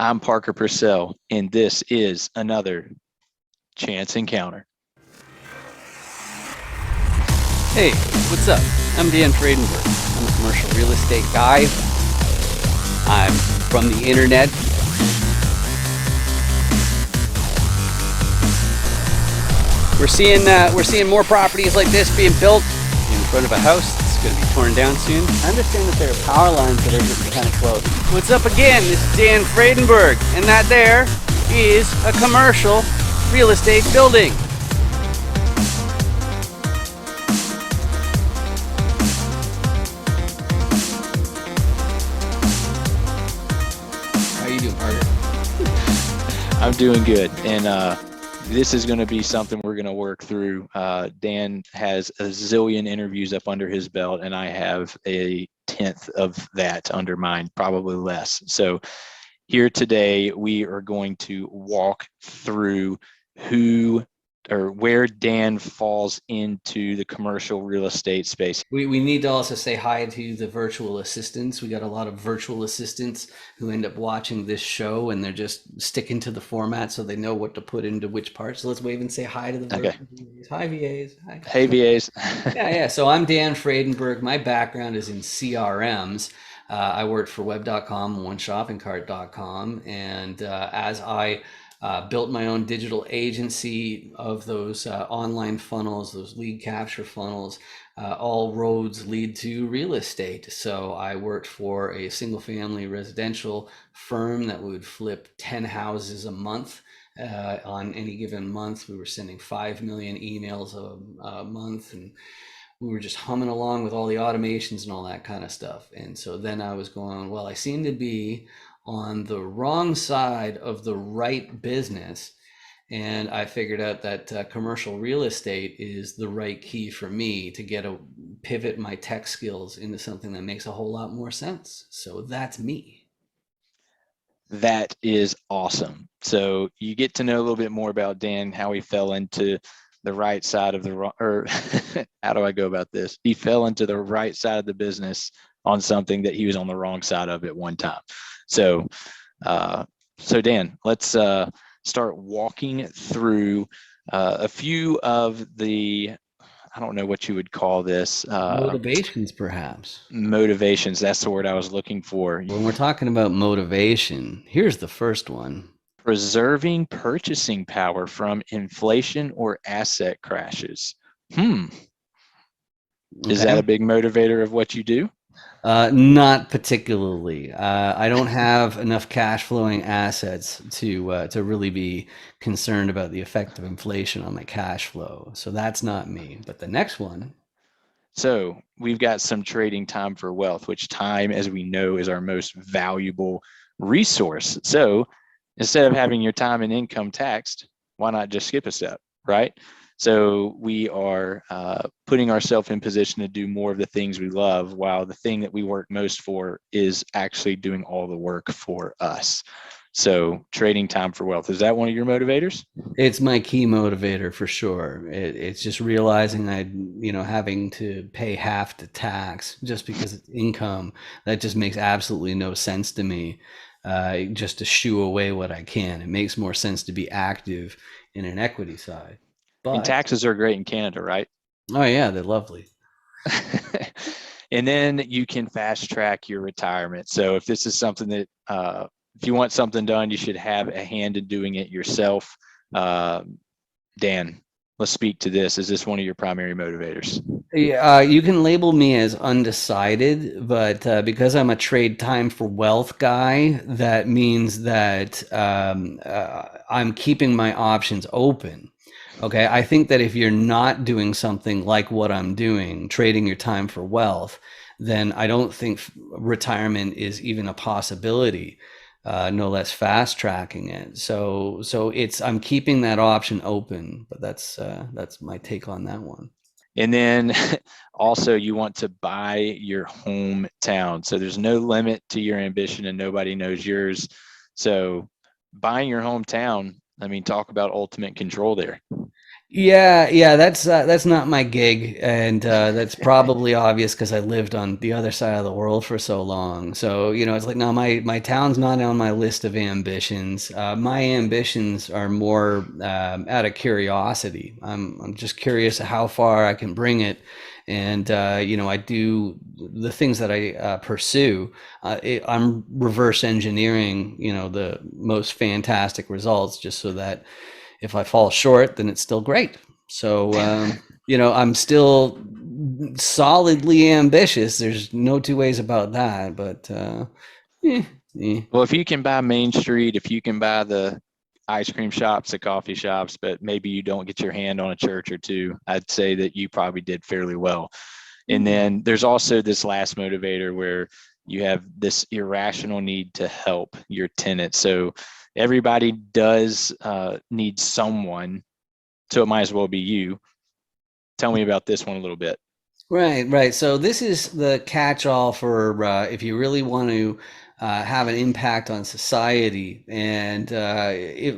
I'm Parker Purcell, and this is another Chance Encounter. Hey, what's up? I'm Dan Fradenburgh. I'm a commercial real estate guy. I'm from the internet. We're seeing more properties like this being built in front of a house that's going to be torn down soon. I understand that there are power lines that are getting kind of close. What's up again? This is Dan Fradenburgh, and that there is a commercial real estate building. How you doing, Parker? I'm doing good, and this is going to be something we're going to work through. Dan has a zillion interviews up under his belt, and I have a 10th of that under mine, probably less. So here today, we are going to walk through who or where Dan falls into the commercial real estate space. We need to also say hi to the virtual assistants. We got a lot of virtual assistants who end up watching this show, and they're just sticking to the format so they know what to put into which parts. So let's wave and say hi to the virtual VAs. Hi, VAs. Hi. Hey, VAs. Yeah. So I'm Dan Fradenburgh. My background is in CRMs. I worked for web.com, oneshoppingcart.com, and as I built my own digital agency of those online funnels, those lead capture funnels, all roads lead to real estate. So I worked for a single family residential firm that would flip 10 houses a month. On any given month, we were sending 5 million emails a month, and we were just humming along with all the automations and all that kind of stuff. And so then I was going, well, I seem to be on the wrong side of the right business. And I figured out that commercial real estate is the right key for me to pivot my tech skills into something that makes a whole lot more sense. So that's me. That is awesome. So you get to know a little bit more about Dan, how he fell into the right side of the wrong, or how do I go about this? He fell into the right side of the business on something that he was on the wrong side of at one time. So Dan, let's start walking through a few of the, I don't know what you would call this. Motivations, perhaps. Motivations, that's the word I was looking for. When we're talking about motivation, here's the first one. Preserving purchasing power from inflation or asset crashes. Is that a big motivator of what you do? Not particularly. I don't have enough cash flowing assets to really be concerned about the effect of inflation on my cash flow. So that's not me. But the next one. So we've got some trading time for wealth, which time, as we know, is our most valuable resource. So instead of having your time and income taxed, why not just skip a step, right? So we are putting ourselves in position to do more of the things we love, while the thing that we work most for is actually doing all the work for us. So trading time for wealth, is that one of your motivators? It's my key motivator for sure. It's just realizing having to pay half the tax just because it's income. That just makes absolutely no sense to me. Just to shoo away what I can. It makes more sense to be active in an equity side. And taxes are great in Canada, right? Oh yeah, they're lovely. And then you can fast track your retirement. So if this is something that, if you want something done, you should have a hand in doing it yourself. Dan, let's speak to this. Is this one of your primary motivators? You can label me as undecided, but because I'm a trade time for wealth guy, that means that I'm keeping my options open. Okay, I think that if you're not doing something like what I'm doing, trading your time for wealth, then I don't think retirement is even a possibility, no less fast tracking it. So I'm keeping that option open, but that's my take on that one. And then also you want to buy your hometown. So there's no limit to your ambition and nobody knows yours. So buying your hometown, I mean, talk about ultimate control there. Yeah, that's not my gig, and that's probably obvious because I lived on the other side of the world for so long. So, it's like, no, my town's not on my list of ambitions. My ambitions are more out of curiosity. I'm just curious how far I can bring it, and I do the things that I pursue. I'm reverse engineering, the most fantastic results, just so that if I fall short, then it's still great. So, I'm still solidly ambitious. There's no two ways about that. But eh, eh. Well, if you can buy Main Street, if you can buy the ice cream shops, the coffee shops, but maybe you don't get your hand on a church or two, I'd say that you probably did fairly well. And then there's also this last motivator where you have this irrational need to help your tenants. So everybody does need someone, so it might as well be you. Tell me about this one a little bit. Right. So this is the catch-all for if you really want to have an impact on society. And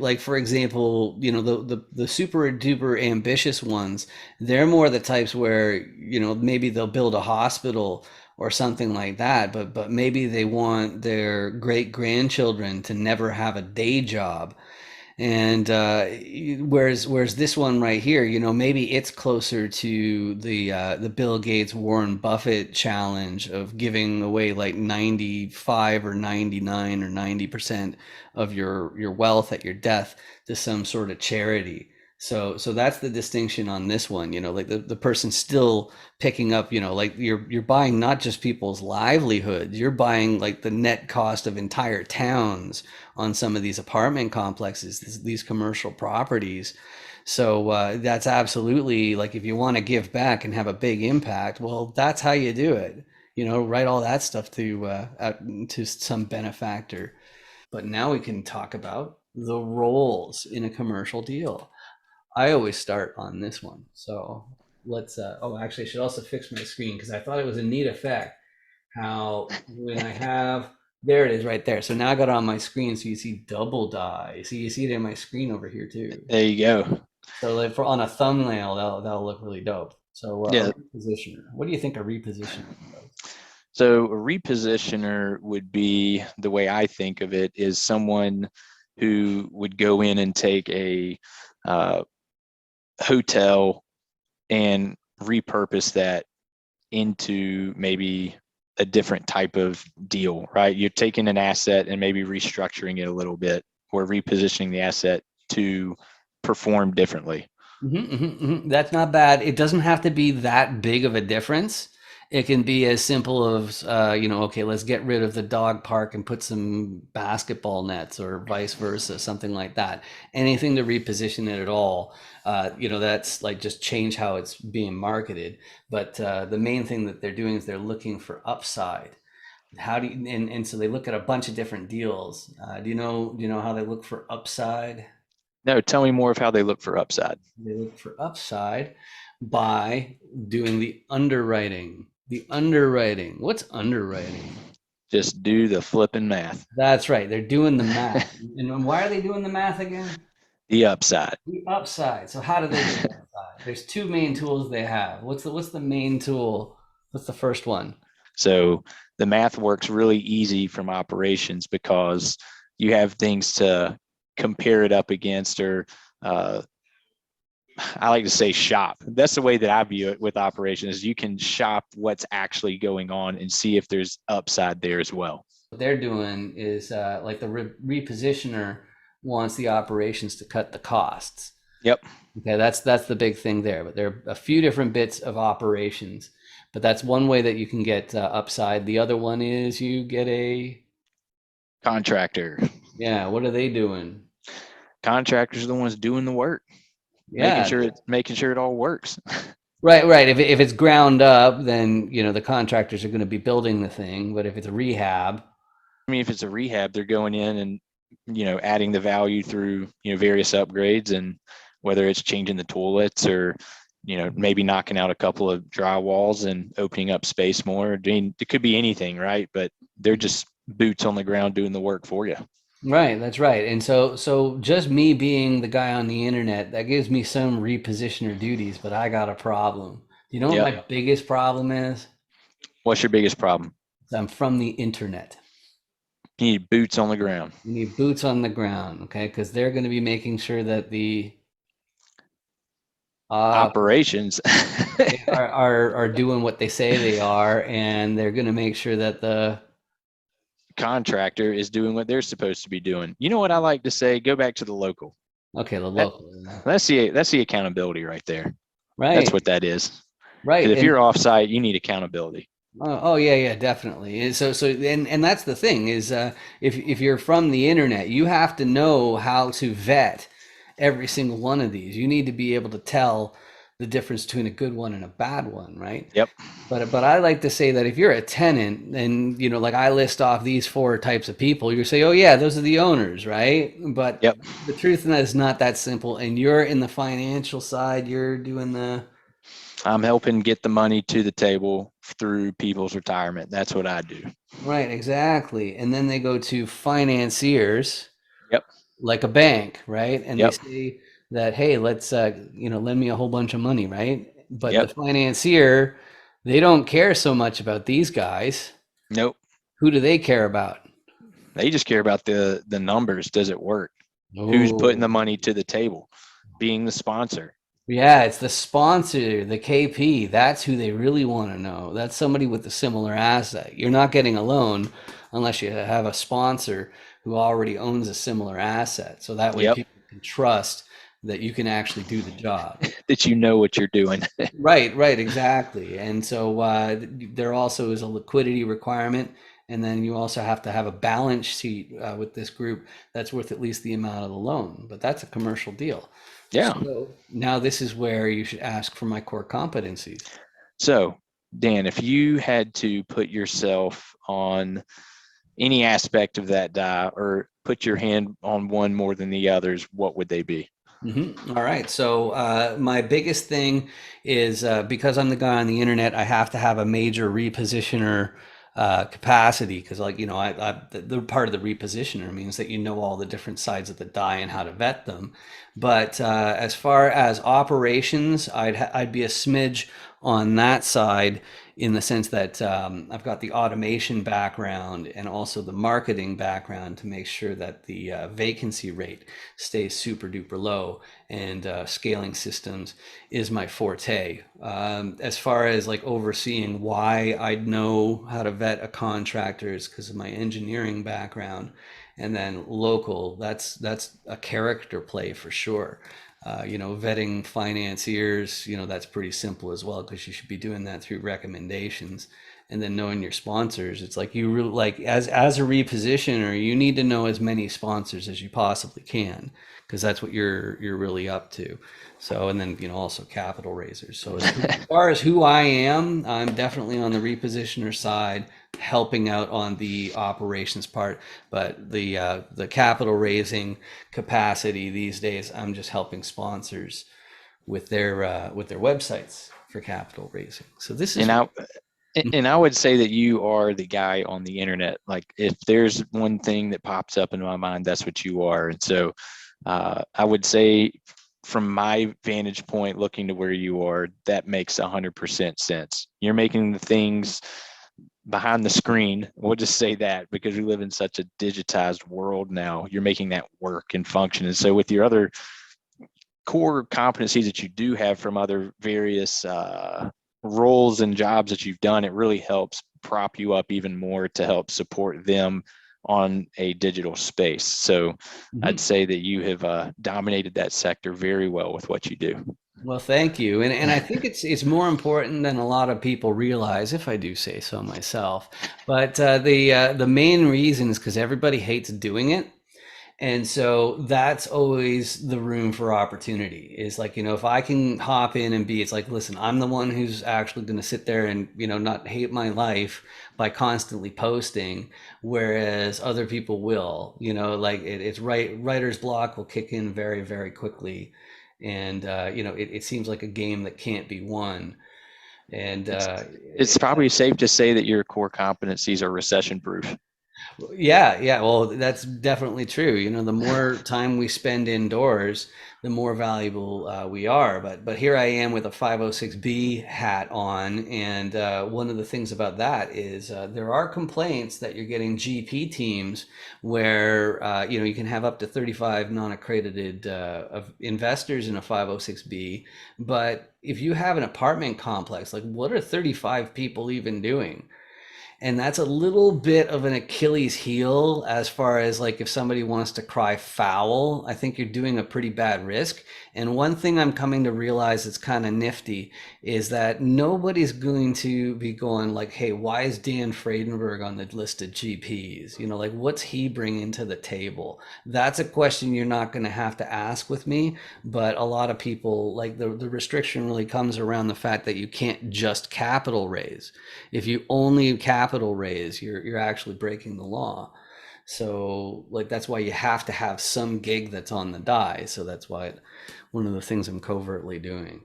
like for example, the super duper ambitious ones, they're more the types where maybe they'll build a hospital or something like that, but maybe they want their great grandchildren to never have a day job. And whereas this one right here, maybe it's closer to the Bill Gates, Warren Buffett challenge of giving away like 95 or 99 or 90% of your wealth at your death to some sort of charity. So that's the distinction on this one. Like the person's still picking up, like you're buying not just people's livelihoods, you're buying like the net cost of entire towns on some of these apartment complexes, these commercial properties. So that's absolutely, like, if you want to give back and have a big impact, well, that's how you do it. Write all that stuff to some benefactor. But now we can talk about the roles in a commercial deal. I always start on this one. So let's, actually, I should also fix my screen because I thought it was a neat effect how when I have, there it is right there. So now I got it on my screen. So you see double die. So you see it in my screen over here too. There you go. So like on a thumbnail, that'll look really dope. So Yeah. a repositioner. What do you think a repositioner does? So a repositioner would be, the way I think of it, is someone who would go in and take a hotel and repurpose that into maybe a different type of deal, right? You're taking an asset and maybe restructuring it a little bit, or repositioning the asset to perform differently. That's not bad. It doesn't have to be that big of a difference. It can be as simple as, okay, let's get rid of the dog park and put some basketball nets, or vice versa, something like that. Anything to reposition it at all. That's like just change how it's being marketed. But the main thing that they're doing is they're looking for upside. How do you, and so they look at a bunch of different deals. Do you know how they look for upside? No, tell me more of how they look for upside. They look for upside by doing the underwriting. The underwriting. What's underwriting? Just do the flipping math. That's right. They're doing the math. And why are they doing the math again? The upside. The upside. So how do they do the upside? There's two main tools they have. What's the main tool? What's the first one? So the math works really easy from operations because you have things to compare it up against, or I like to say shop. That's the way that I view it with operations. You can shop what's actually going on and see if there's upside there as well. What they're doing is like the repositioner wants the operations to cut the costs. Yep. Okay, that's the big thing there. But there are a few different bits of operations, but that's one way that you can get upside. The other one is you get a Contractor. Yeah. What are they doing? Contractors are the ones doing the work, Yeah. making sure it all works. Right. If it's ground up, then the contractors are going to be building the thing. But if it's a rehab, I mean, if it's a rehab, they're going in and adding the value through various upgrades, and whether it's changing the toilets or maybe knocking out a couple of drywalls and opening up space more. I mean, it could be anything, right? But they're just boots on the ground doing the work for you. Right, that's right. And so just me being the guy on the internet, that gives me some repositioner duties, but I got a problem. You know what Yep. my biggest problem is? What's your biggest problem? I'm from the internet. You need boots on the ground. You need boots on the ground, okay? Because they're going to be making sure that the uh, Operations. are doing what they say they are, and they're going to make sure that the Contractor is doing what they're supposed to be doing. You know what I like to say? Go back to the local. okay, the That, local, that's the accountability right there. That's right, what that is. right, Because if and you're offsite, you need accountability. oh yeah, yeah, definitely. And and that's the thing is, if you're from the internet, you have to know how to vet every single one of these. You need to be able to tell the difference between a good one and a bad one, right? Yep. But I like to say that if you're a tenant and like I list off these four types of people, you say, oh yeah, those are the owners, right? But Yep. the truth in that is not that simple. And you're in the financial side, you're doing the I'm helping get the money to the table through people's retirement. That's what I do. right, exactly. And then they go to financiers Yep. like a bank, right? And they Yep. say that, hey, let's lend me a whole bunch of money, right? But the Yep. financier, they don't care so much about these guys. Nope. Who do they care about? They just care about the numbers. Does it work? Who's putting Oh, the money to the table? Being the sponsor. yeah, it's the sponsor, the KP. That's who they really want to know. That's somebody with a similar asset. You're not getting a loan unless you have a sponsor who already owns a similar asset. So that way Yep. people can trust that you can actually do the job. That you know what you're doing. Right, right, exactly. And so there also is a liquidity requirement. And then you also have to have a balance sheet with this group that's worth at least the amount of the loan. But that's a commercial deal. Yeah. So now this is where you should ask for my core competencies. So, Dan, if you had to put yourself on any aspect of that die or put your hand on one more than the others, what would they be? All right. So my biggest thing is because I'm the guy on the internet, I have to have a major repositioner capacity because, like, the part of the repositioner means that you know all the different sides of the die and how to vet them. But as far as operations, I'd be a smidge on that side in the sense that I've got the automation background and also the marketing background to make sure that the vacancy rate stays super duper low, and scaling systems is my forte. As far as like overseeing why I'd know how to vet a contractor is because of my engineering background, and then local, that's a character play for sure. Vetting financiers, that's pretty simple as well because you should be doing that through recommendations. And then knowing your sponsors, it's like you really like as a repositioner, you need to know as many sponsors as you possibly can because that's what you're really up to. So, and then also capital raisers. So as far as who I am, I'm definitely on the repositioner side, helping out on the operations part. But the capital raising capacity these days, I'm just helping sponsors with their websites for capital raising. So this is And I would say that you are the guy on the internet. Like if there's one thing that pops up in my mind, that's what you are. And so I would say from my vantage point, looking to where you are, that makes 100% sense. You're making the things behind the screen. We'll just say that because we live in such a digitized world now, you're making that work and function. And so with your other core competencies that you do have from other various roles and jobs that you've done, it really helps prop you up even more to help support them on a digital space. So I'd say that you have dominated that sector very well with what you do. well, thank you, and I think it's more important than a lot of people realize, if I do say so myself. But the main reason is because everybody hates doing it. And so that's always the room for opportunity is like, if I can hop in and it's like, listen, I'm the one who's actually going to sit there and, not hate my life by constantly posting, whereas other people will, like it's writer's block will kick in very, very quickly. And, it seems like a game that can't be won. And It's probably safe to say that your core competencies are recession proof. Yeah. Well, that's definitely true. You know, the more time we spend indoors, the more valuable we are. But here I am with a 506B hat on, and one of the things about that is there are complaints that you're getting GP teams where you know, you can have up to 35 non-accredited of investors in a 506B. But if you have an apartment complex, like what are 35 people even doing? And that's a little bit of an Achilles heel as far as like if somebody wants to cry foul, I think you're doing a pretty bad risk. And one thing I'm coming to realize that's kind of nifty is that nobody's going to be going like, hey, why is Dan Fradenburgh on the list of GPs? You know, like what's he bringing to the table? That's a question you're not going to have to ask with me. But a lot of people, like the restriction really comes around the fact that you can't just capital raise. If you only capital raise, you're actually breaking the law. So like that's why you have to have some gig that's on the die. So that's why one of the things I'm covertly doing.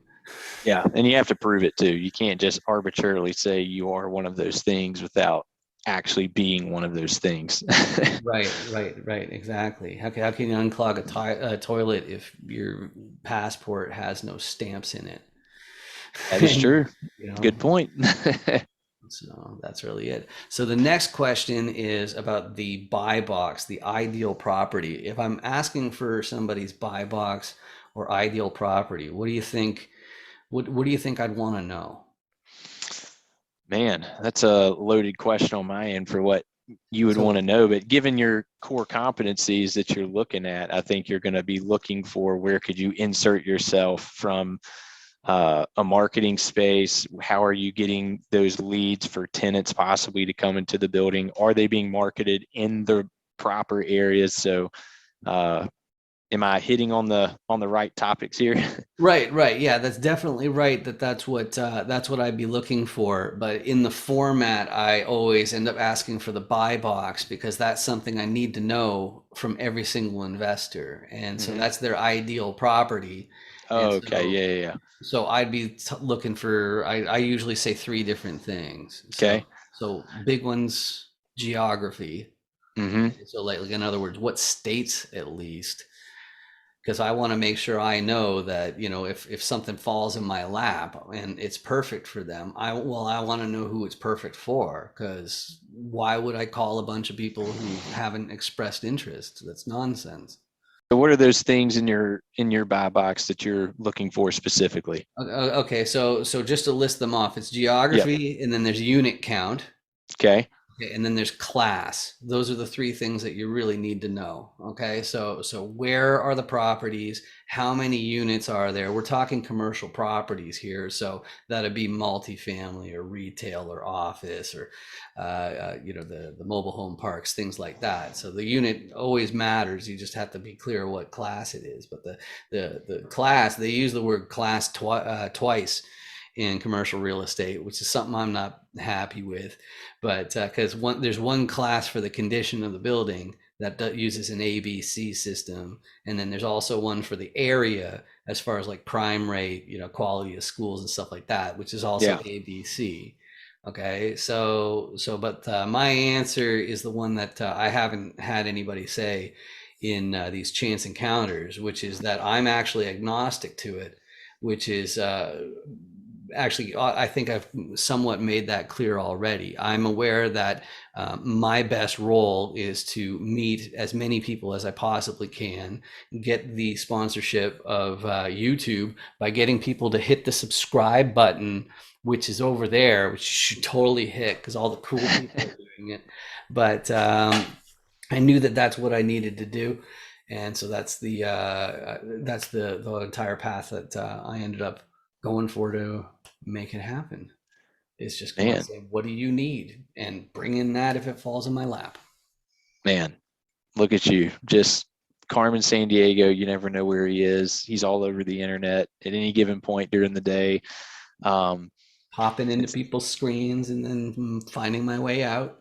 Yeah, and you have to prove it too. You can't just arbitrarily say you are one of those things without actually being one of those things. Right. Exactly. How can you unclog a toilet if your passport has no stamps in it? That is And, true. you know, Good point. so that's really it. So the next question is about the buy box, the ideal property. If I'm asking for somebody's buy box or ideal property, what do you think? What do you think I'd want to know? Man, that's a loaded question on my end for what you would want So to know. But given your core competencies that you're looking at, I think you're going to be looking for where could you insert yourself from a marketing space? How are you getting those leads for tenants possibly to come into the building? Are they being marketed in the proper areas? So am I hitting on the right topics here? right. Yeah, that's definitely right. That's what I'd be looking for. But in the format, I always end up asking for the buy box because that's something I need to know from every single investor, and so Mm-hmm. that's their ideal property. And Okay. Yeah. so I'd be looking for. I usually say three different things. Okay. So big ones, geography. Mm-hmm. So like in other words, what states at least, because I want to make sure I know that, you know, if something falls in my lap and it's perfect for them, I want to know who it's perfect for, because why would I call a bunch of people who haven't expressed interest? That's nonsense. So what are those things in your buy box that you're looking for specifically? Okay, so just to list them off, it's Yep. geography, and then there's unit count. Okay. Okay, and then there's class. Those are the three things that you really need to know. Okay, so where are the properties? How many units are there? We're talking commercial properties here, so that'd be multifamily or retail or office or you know, the mobile home parks, things like that. So the unit always matters. You just have to be clear what class it is. But the class, they use the word class twice in commercial real estate, which is something I'm not happy with. But because there's one class for the condition of the building that uses an ABC system, and then there's also one for the area as far as like crime rate, you know, quality of schools and stuff like that, which is also Yeah. ABC. Okay, but my answer is the one that I haven't had anybody say in these chance encounters, which is that I'm actually agnostic to it, which is actually, I think I've somewhat made that clear already. I'm aware that my best role is to meet as many people as I possibly can, get the sponsorship of YouTube by getting people to hit the subscribe button, which is over there, which you should totally hit because all the cool people are doing it. But I knew that that's what I needed to do. And so that's the entire path that I ended up going for to make it happen. It's just going to Man, say, what do you need? And bring in that if it falls in my lap. man, look at you. Just Carmen San Diego, you never know where he is. He's all over the internet at any given point during the day. Um, Hopping into people's screens and then finding my way out.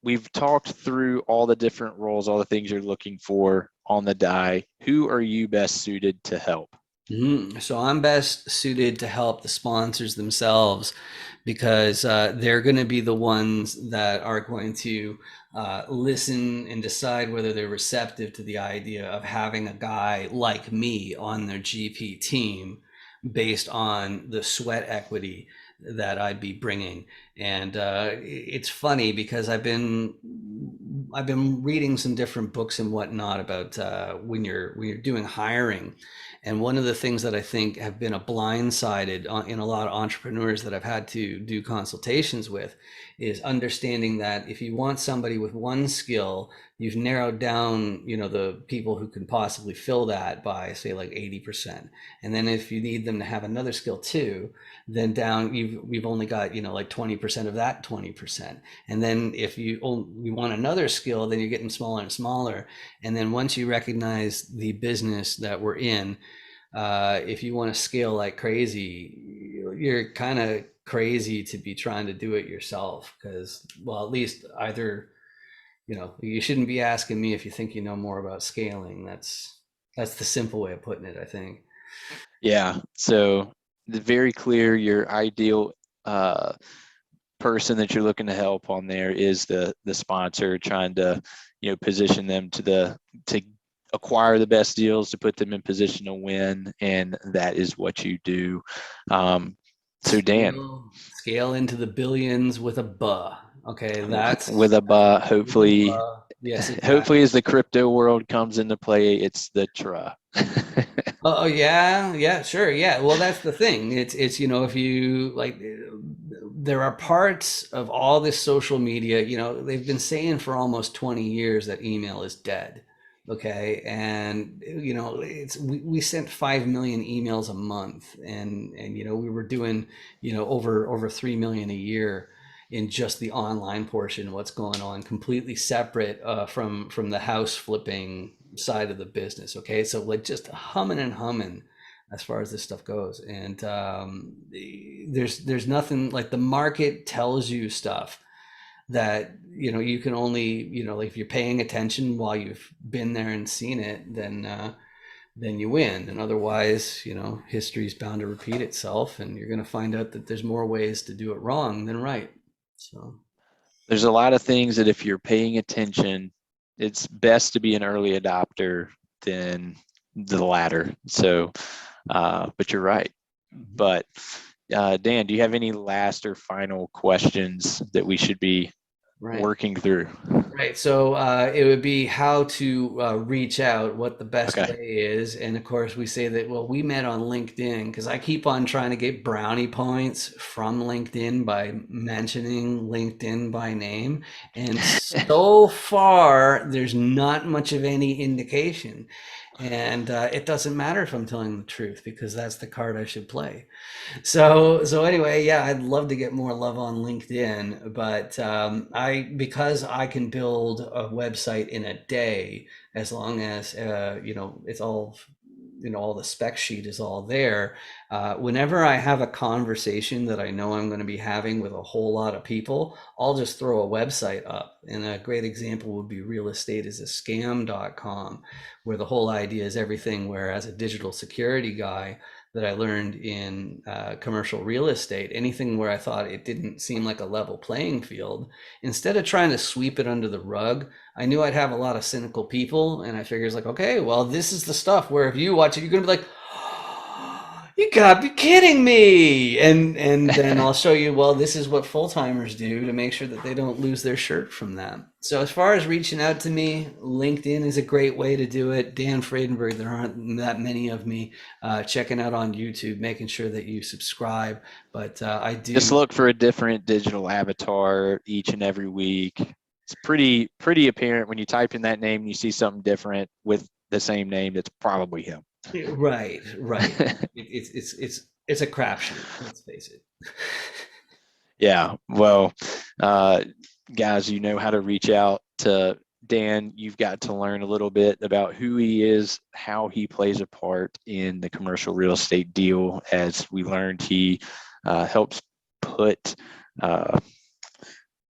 we've talked through all the different roles, all the things you're looking for on the die. Who are you best suited to help? So I'm best suited to help the sponsors themselves because they're going to be the ones that are going to listen and decide whether they're receptive to the idea of having a guy like me on their GP team based on the sweat equity that I'd be bringing. And it's funny because I've been reading some different books and whatnot about when you're doing hiring. And one of the things that I think have been a blindsided in a lot of entrepreneurs that I've had to do consultations with is understanding that if you want somebody with one skill, you've narrowed down, the people who can possibly fill that by say like 80%. And then if you need them to have another skill too, then down we've only got, like 20% of that 20%. And then if you want another skill, then you're getting smaller and smaller. And then once you recognize the business that we're in, if you want to scale like crazy, you're kind of crazy to be trying to do it yourself. Because, well, at least either, you shouldn't be asking me if you think you know more about scaling. That's the simple way of putting it, I think. Yeah. So very clear, your ideal person that you're looking to help on there is the sponsor, trying to position them to acquire the best deals, to put them in position to win, and that is what you do. So Dan, Scale into the billions with a buh. Okay, with a hopefully, yes, exactly. hopefully as the crypto world comes into play, it's the tra. Oh yeah, sure, yeah. Well, that's the thing. It's if you like, there are parts of all this social media. They've been saying for almost 20 years that email is dead. Okay, and we sent 5 million emails a month, and we were doing over 3 million a year in just the online portion. What's going on, completely separate from the house flipping side of the business. Okay, so like just humming and humming as far as this stuff goes. And there's nothing like, the market tells you stuff that you can only, like, if you're paying attention while you've been there and seen it, then you win. And otherwise, history's bound to repeat itself, and you're going to find out that there's more ways to do it wrong than right. So there's a lot of things that if you're paying attention, it's best to be an early adopter than the latter. So, but you're right. But Dan, do you have any last or final questions that we should be working through? Right. So it would be how to reach out, what the best way is. And of course, we say that, well, we met on LinkedIn, because I keep on trying to get brownie points from LinkedIn by mentioning LinkedIn by name. And so far, there's not much of any indication. And it doesn't matter if I'm telling the truth, because that's the card I should play. So anyway, yeah, I'd love to get more love on LinkedIn, but because I can build a website in a day, as long as it's all, all the spec sheet is all there. Whenever I have a conversation that I know I'm going to be having with a whole lot of people, I'll just throw a website up. And a great example would be realestateisascam.com, where the whole idea is everything where, as a digital security guy that I learned in commercial real estate, anything where I thought it didn't seem like a level playing field, instead of trying to sweep it under the rug, I knew I'd have a lot of cynical people. And I figured, like, okay, well, this is the stuff where if you watch it, you're going to be like, you gotta be kidding me. And then I'll show you, well, this is what full-timers do to make sure that they don't lose their shirt from that. So as far as reaching out to me, LinkedIn is a great way to do it. Dan Fradenburgh, there aren't that many of me. Checking out on YouTube, making sure that you subscribe. But I do just look for a different digital avatar each and every week. It's pretty apparent when you type in that name and you see something different with the same name. That's probably him. Right. It's a crapshoot. Let's face it. Yeah. Well, guys, you know how to reach out to Dan. You've got to learn a little bit about who he is, how he plays a part in the commercial real estate deal. As we learned, he helps put.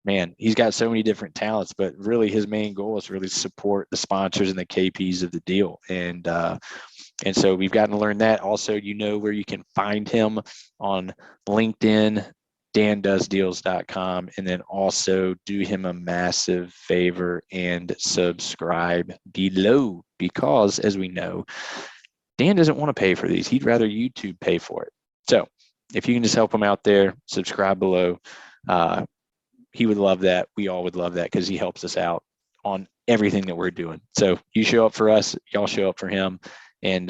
Man, he's got so many different talents, but really his main goal is really to support the sponsors and the KPs of the deal. And And so we've gotten to learn that. Also, you know where you can find him on LinkedIn, DanDoesDeals.com, and then also do him a massive favor and subscribe below, because as we know, Dan doesn't want to pay for these. He'd rather YouTube pay for it. So if you can just help him out there, subscribe below. He would love that. We all would love that, because he helps us out on everything that we're doing. So you show up for us, y'all show up for him. And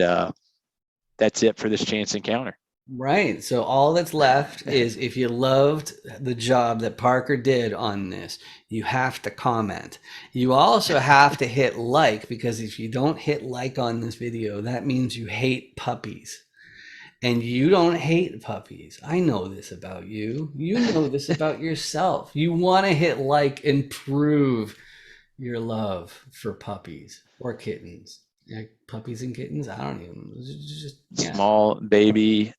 that's it for this chance encounter. Right. So all that's left is, if you loved the job that Parker did on this, you have to comment. You also have to hit like, because if you don't hit like on this video, that means you hate puppies. And you don't hate puppies. I know this about you. You know this about yourself. You want to hit like and prove your love for puppies or kittens. Like puppies and kittens. I don't even just Small baby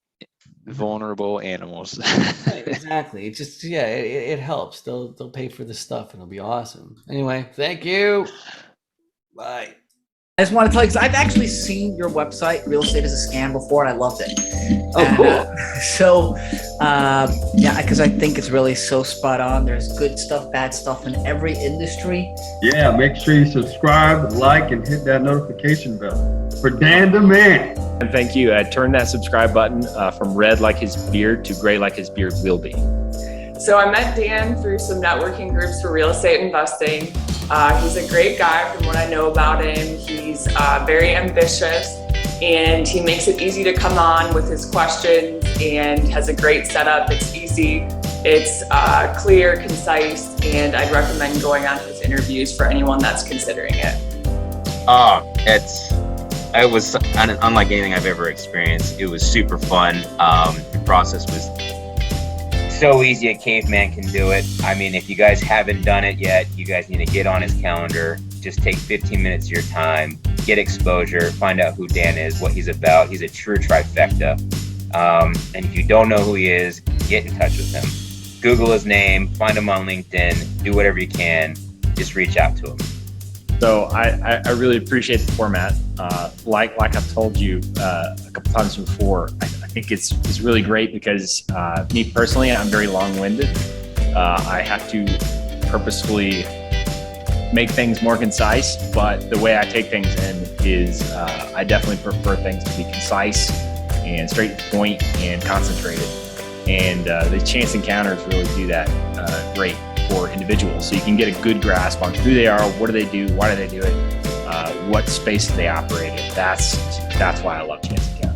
vulnerable animals. Right, exactly. It just it helps. They'll pay for the stuff and it'll be awesome. Anyway, thank you. Bye. I just want to tell you, because I've actually seen your website, Real Estate is a Scam, before, and I loved it. Oh, cool. Yeah, because I think it's really so spot on. There's good stuff, bad stuff in every industry. Yeah, make sure you subscribe, like, and hit that notification bell. For Dan the Man. And thank you. Turn that subscribe button from red like his beard to gray like his beard will be. So I met Dan through some networking groups for real estate investing. He's a great guy from what I know about him. He's very ambitious, and he makes it easy to come on with his questions, and has a great setup. It's easy, it's clear, concise, and I'd recommend going on his interviews for anyone that's considering it. It was unlike anything I've ever experienced. It was super fun. The process was so easy, a caveman can do it. I mean, if you guys haven't done it yet, you guys need to get on his calendar. Just take 15 minutes of your time, get exposure, find out who Dan is, what he's about. He's a true trifecta. And if you don't know who he is, get in touch with him. Google his name, find him on LinkedIn, do whatever you can, just reach out to him. So I really appreciate the format. Like I've told you a couple times before, I think it's really great because me personally, I'm very long-winded. I have to purposefully make things more concise, but the way I take things in is I definitely prefer things to be concise and straight to the point and concentrated. And the chance encounters really do that great for individuals. So you can get a good grasp on who they are, what do they do, why do they do it, what space do they operate in. That's why I love chance encounters.